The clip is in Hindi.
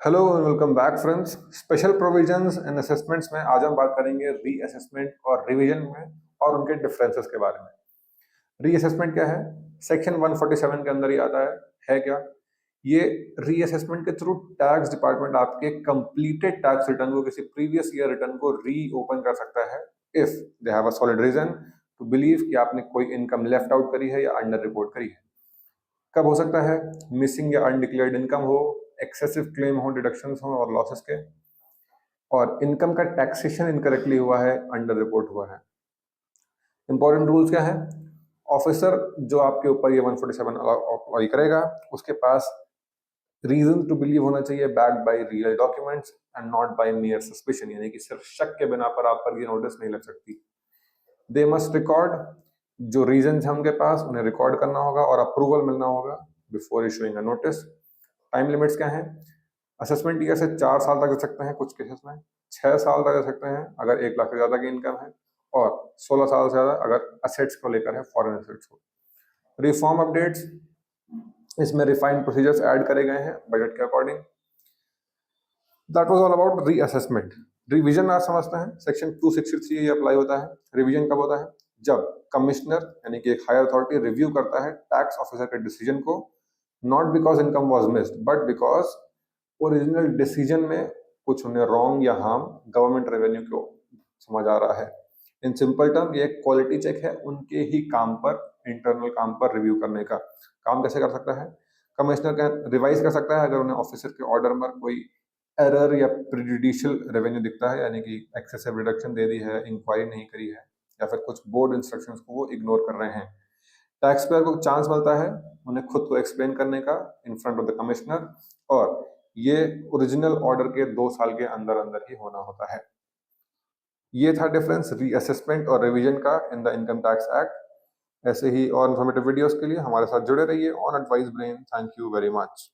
Hello and welcome back friends. Special provisions and assessments में आज हम बात करेंगे रीअसेसमेंट और रिवीजन में और उनके डिफरेंसेस के बारे में। रीअसेसमेंट क्या है? सेक्शन 147 के अंदर ही आता है क्या? ये रीअसेसमेंट के थ्रू टैक्स डिपार्टमेंट आपके कंप्लीटेड टैक्स रिटर्न को, किसी प्रीवियस ईयर रिटर्न को रीओपन कर सकता है if they have a solid reason to believe कि आपने कोई इनकम लेफ्ट आउट करी है या अंडर रिपोर्ट करी है। कब हो सकता है? मिसिंग या अनडिक्लेयर्ड इनकम हो, एक्सेसिव क्लेम हो, डिडक्शंस हो और लॉसेस के, और इनकम का टैक्सेशन इनकरेक्टली हुआ है, अंडर रिपोर्ट हुआ है। इंपॉर्टेंट रूल्स क्या है? ऑफिसर जो आपके ऊपर ये 147 अप्लाई करेगा, उसके पास रीजन टू बिलीव होना चाहिए, backed by real documents and not by mere suspicion, यानी कि सिर्फ शक के बिना पर आप पर ये नोटिस नहीं लग सकती। दे मस्ट रिकॉर्ड, जो रीजन है उनके पास उन्हें रिकॉर्ड करना होगा और अप्रूवल मिलना होगा before issuing a notice. Time limits क्या है? असेसमेंट ईयर से 4 साल तक दे सकते हैं, कुछ केसेस में 6 साल तक दे सकते हैं अगर 1 लाख से ज्यादा की इनकम है, और 16 साल से ज्यादा अगर असेट्स को लेकर है, फॉरेन असेट्स को। रिफॉर्म अपडेट्स, इसमें रिफाइंड प्रोसीजर्स ऐड करे गए हैं बजट के according. That was all about reassessment. Revision आप समझते हैं, सेक्शन 263 ये अप्लाई होता है। रिवीजन कब होता है? जब कमिश्नर यानी कि एक हायर अथॉरिटी रिव्यू करता है टैक्स ऑफिसर के डिसीजन को, not because income was missed but because original decision में कुछ उन्हें रॉन्ग या हार्म गवर्नमेंट रेवेन्यू को समझ आ रहा है। इन सिंपल टर्म ये एक क्वालिटी चेक है उनके ही काम पर, इंटरनल काम पर रिव्यू करने का। काम कैसे कर सकता है? कमिश्नर रिवाइज कर सकता है अगर उन्हें ऑफिसर के ऑर्डर में कोई एरर या प्रिजुडिशियल रेवेन्यू दिखता है, यानी कि एक्सेसिव रिडक्शन दे दी है, इंक्वायरी नहीं करी है, या फिर कुछ बोर्ड इंस्ट्रक्शंस को वो इग्नोर कर रहे हैं। टैक्स पेयर को चांस मिलता है उन्हें खुद को एक्सप्लेन करने का in front of the commissioner, और ये ओरिजिनल ऑर्डर के 2 साल के अंदर अंदर ही होना होता है। ये था डिफरेंस रीअसेसमेंट और रिवीजन का in the income tax act. ऐसे ही और इन्फॉर्मेटिव वीडियोस के लिए हमारे साथ जुड़े रहिए on advice brain. Thank you very much.